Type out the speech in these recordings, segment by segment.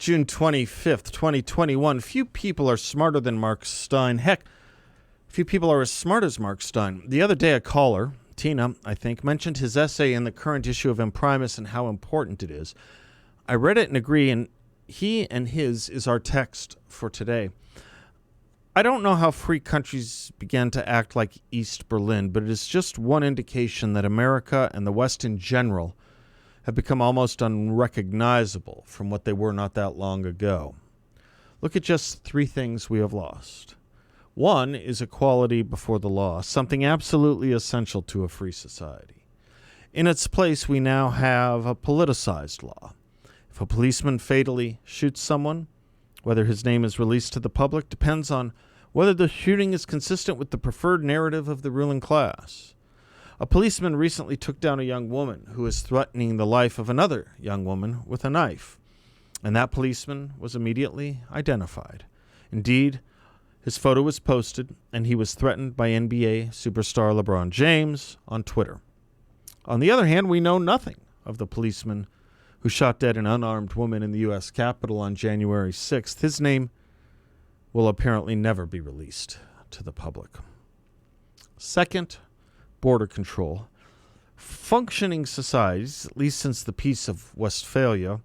June 25th, 2021. Few people are smarter than Mark Steyn. Heck, few people are as smart as Mark Steyn. The other day, a caller, Tina, I think, mentioned his essay in the current issue of Imprimis and how important it is. I read it and agree, and he and his is our text for today. I don't know how free countries began to act like East Berlin, but it is just one indication that America and the West in general have become almost unrecognizable from what they were not that long ago. Look at just three things we have lost. One is equality before the law, something absolutely essential to a free society. In its place, we now have a politicized law. If a policeman fatally shoots someone, whether his name is released to the public depends on whether the shooting is consistent with the preferred narrative of the ruling class. A policeman recently took down a young woman who was threatening the life of another young woman with a knife, and that policeman was immediately identified. Indeed, his photo was posted, and he was threatened by NBA superstar LeBron James on Twitter. On the other hand, we know nothing of the policeman who shot dead an unarmed woman in the U.S. Capitol on January 6th. His name will apparently never be released to the public. Second, border control. Functioning societies, at least since the Peace of Westphalia,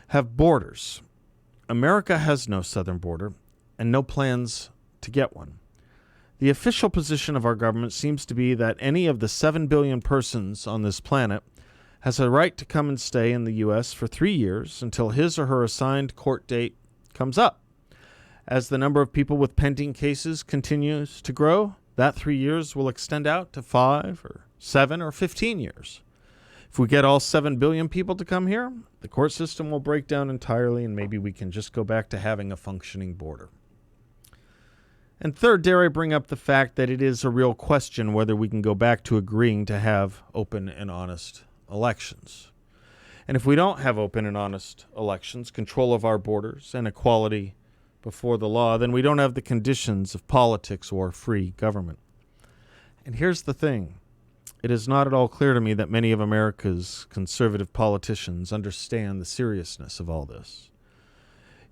have borders. America has no southern border and no plans to get one. The official position of our government seems to be that any of the 7 billion persons on this planet has a right to come and stay in the U.S. for 3 years until his or her assigned court date comes up. As the number of people with pending cases continues to grow, that 3 years will extend out to 5 or 7 or 15 years. If we get all 7 billion people to come here, the court system will break down entirely, and maybe we can just go back to having a functioning border. And third, dare I bring up the fact that it is a real question whether we can go back to agreeing to have open and honest elections. And if we don't have open and honest elections, control of our borders, and equality before the law, then we don't have the conditions of politics or free government. And here's the thing. It is not at all clear to me that many of America's conservative politicians understand the seriousness of all this.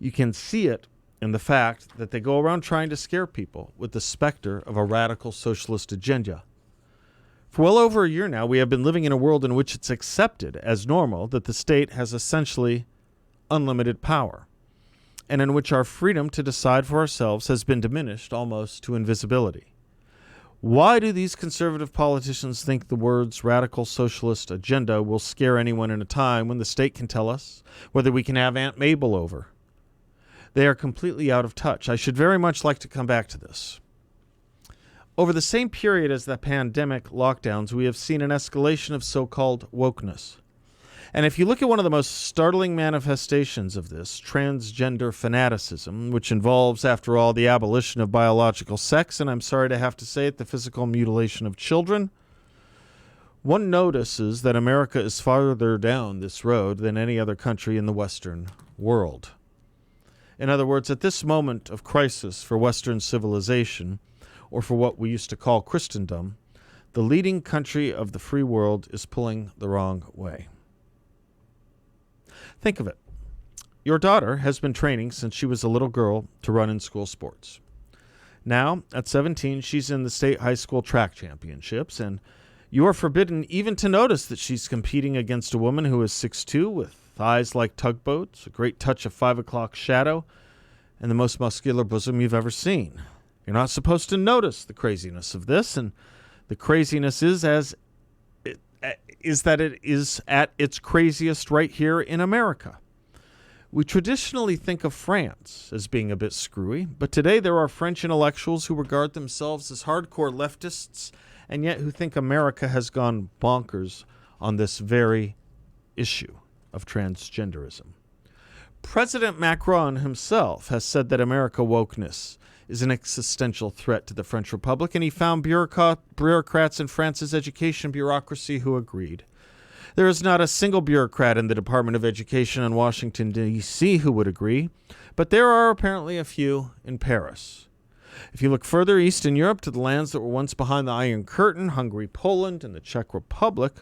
You can see it in the fact that they go around trying to scare people with the specter of a radical socialist agenda. For well over a year now, we have been living in a world in which it's accepted as normal that the state has essentially unlimited power, and in which our freedom to decide for ourselves has been diminished almost to invisibility. Why do these conservative politicians think the words radical socialist agenda will scare anyone in a time when the state can tell us whether we can have Aunt Mabel over? They are completely out of touch. I should very much like to come back to this. Over the same period as the pandemic lockdowns, we have seen an escalation of so-called wokeness. And if you look at one of the most startling manifestations of this, transgender fanaticism, which involves, after all, the abolition of biological sex, and I'm sorry to have to say it, the physical mutilation of children, one notices that America is farther down this road than any other country in the Western world. In other words, at this moment of crisis for Western civilization, or for what we used to call Christendom, the leading country of the free world is pulling the wrong way. Think of it. Your daughter has been training since she was a little girl to run in school sports. Now, at 17, she's in the state high school track championships, and you are forbidden even to notice that she's competing against a woman who is 6'2", with eyes like tugboats, a great touch of 5 o'clock shadow, and the most muscular bosom you've ever seen. You're not supposed to notice the craziness of this, and the craziness is that it is at its craziest right here in America. We traditionally think of France as being a bit screwy, but today there are French intellectuals who regard themselves as hardcore leftists, and yet who think America has gone bonkers on this very issue of transgenderism. President Macron himself has said that America wokeness is an existential threat to the French Republic, and he found bureaucrats in France's education bureaucracy who agreed. There is not a single bureaucrat in the Department of Education in Washington, D.C. who would agree, but there are apparently a few in Paris. If you look further east in Europe to the lands that were once behind the Iron Curtain, Hungary, Poland, and the Czech Republic,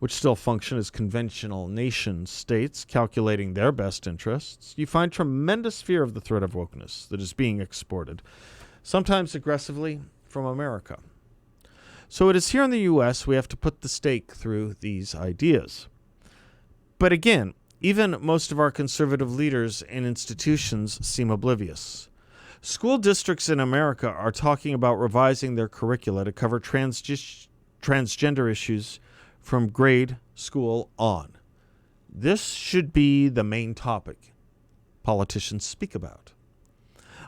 which still function as conventional nation states calculating their best interests, you find tremendous fear of the threat of wokeness that is being exported, sometimes aggressively, from America. So it is here in the U.S. we have to put the stake through these ideas. But again, even most of our conservative leaders and institutions seem oblivious. School districts in America are talking about revising their curricula to cover transgender issues from grade school on. This should be the main topic politicians speak about.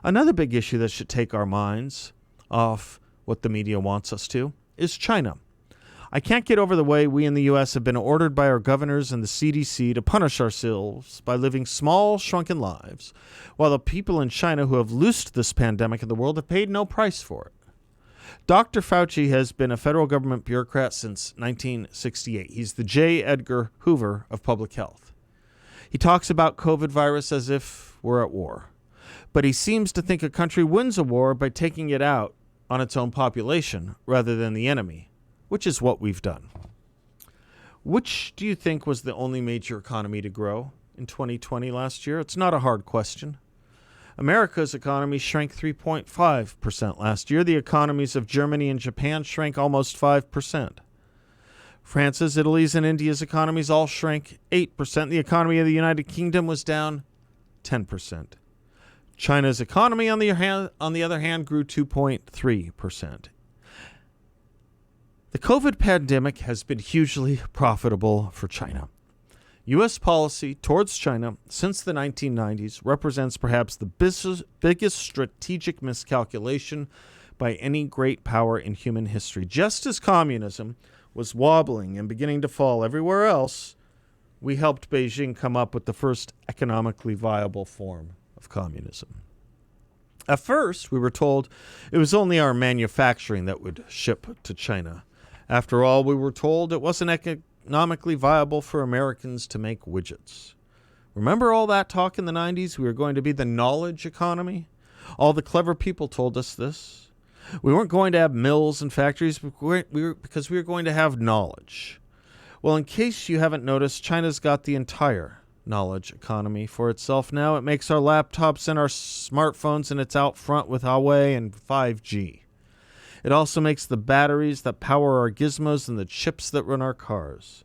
Another big issue that should take our minds off what the media wants us to is China. I can't get over the way we in the U.S. have been ordered by our governors and the CDC to punish ourselves by living small, shrunken lives, while the people in China who have loosed this pandemic in the world have paid no price for it. Dr. Fauci has been a federal government bureaucrat since 1968. He's the J. Edgar Hoover of public health. He talks about COVID virus as if we're at war. But he seems to think a country wins a war by taking it out on its own population rather than the enemy, which is what we've done. Which do you think was the only major economy to grow in 2020 last year? It's not a hard question. America's economy shrank 3.5% last year. The economies of Germany and Japan shrank almost 5%. France's, Italy's, and India's economies all shrank 8%. The economy of the United Kingdom was down 10%. China's economy, on the other hand, grew 2.3%. The COVID pandemic has been hugely profitable for China. U.S. policy towards China since the 1990s represents perhaps the biggest strategic miscalculation by any great power in human history. Just as communism was wobbling and beginning to fall everywhere else, we helped Beijing come up with the first economically viable form of communism. At first, we were told it was only our manufacturing that would ship to China. After all, we were told it wasn't economically viable for Americans to make widgets. Remember all that talk in the 90s? We were going to be the knowledge economy? All the clever people told us this. We weren't going to have mills and factories because we were going to have knowledge. Well, in case you haven't noticed, China's got the entire knowledge economy for itself now. It makes our laptops and our smartphones, and it's out front with Huawei and 5G. It also makes the batteries that power our gizmos and the chips that run our cars.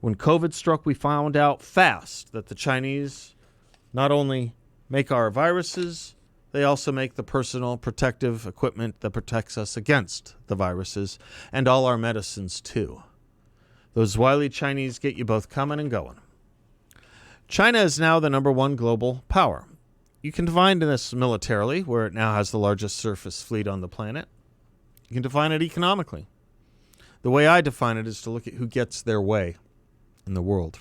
When COVID struck, we found out fast that the Chinese not only make our viruses, they also make the personal protective equipment that protects us against the viruses, and all our medicines too. Those wily Chinese get you both coming and going. China is now the number one global power. You can define this militarily, where it now has the largest surface fleet on the planet. You can define it economically. The way I define it is to look at who gets their way in the world.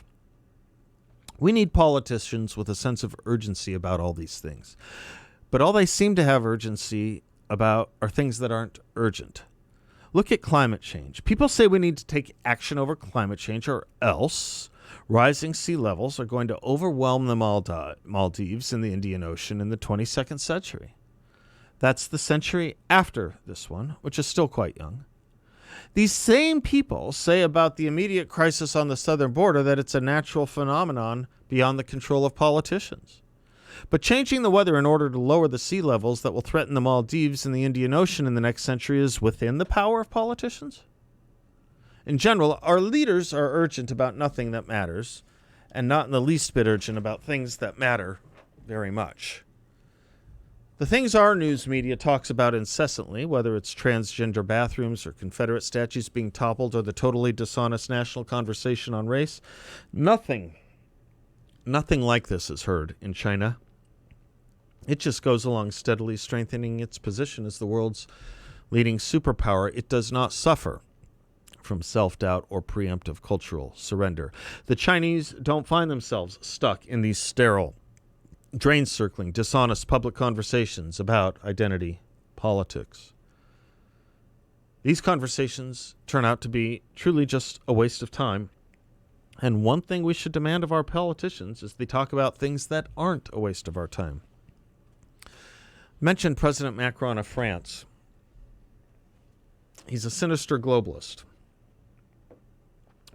We need politicians with a sense of urgency about all these things. But all they seem to have urgency about are things that aren't urgent. Look at climate change. People say we need to take action over climate change, or else rising sea levels are going to overwhelm the Maldives in the Indian Ocean in the 22nd century. That's the century after this one, which is still quite young. These same people say about the immediate crisis on the southern border that it's a natural phenomenon beyond the control of politicians. But changing the weather in order to lower the sea levels that will threaten the Maldives and the Indian Ocean in the next century is within the power of politicians? In general, our leaders are urgent about nothing that matters, and not in the least bit urgent about things that matter very much. The things our news media talks about incessantly, whether it's transgender bathrooms or Confederate statues being toppled or the totally dishonest national conversation on race, nothing like this is heard in China. It just goes along steadily strengthening its position as the world's leading superpower. It does not suffer from self-doubt or preemptive cultural surrender. The Chinese don't find themselves stuck in these sterile, drain-circling, dishonest public conversations about identity politics. These conversations turn out to be truly just a waste of time. And one thing we should demand of our politicians is they talk about things that aren't a waste of our time. Mentioned President Macron of France. He's a sinister globalist.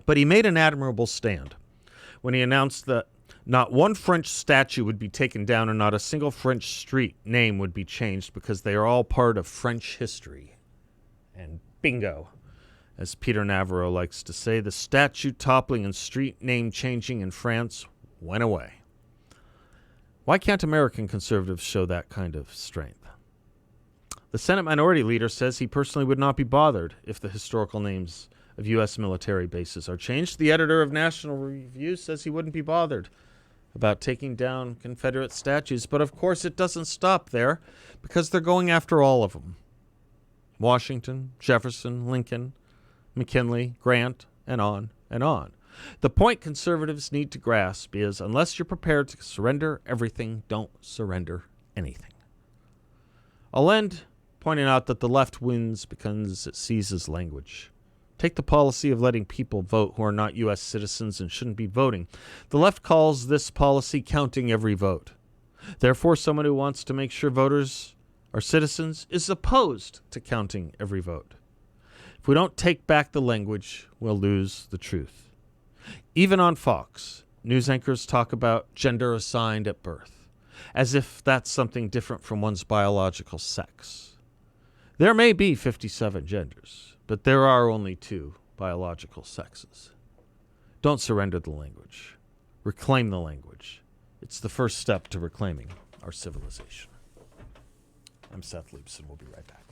But he made an admirable stand when he announced that not one French statue would be taken down and not a single French street name would be changed because they are all part of French history. And bingo, as Peter Navarro likes to say, the statue toppling and street name changing in France went away. Why can't American conservatives show that kind of strength? The Senate Minority Leader says he personally would not be bothered if the historical names of U.S. military bases are changed. The editor of National Review says he wouldn't be bothered about taking down Confederate statues. But of course it doesn't stop there, because they're going after all of them. Washington, Jefferson, Lincoln, McKinley, Grant, and on and on. The point conservatives need to grasp is, unless you're prepared to surrender everything, don't surrender anything. I'll end pointing out that the left wins because it seizes language. Take the policy of letting people vote who are not U.S. citizens and shouldn't be voting. The left calls this policy counting every vote. Therefore, someone who wants to make sure voters are citizens is opposed to counting every vote. If we don't take back the language, we'll lose the truth. Even on Fox, news anchors talk about gender assigned at birth, as if that's something different from one's biological sex. There may be 57 genders, but there are only 2 biological sexes. Don't surrender the language. Reclaim the language. It's the first step to reclaiming our civilization. I'm Seth Leibson. We'll be right back.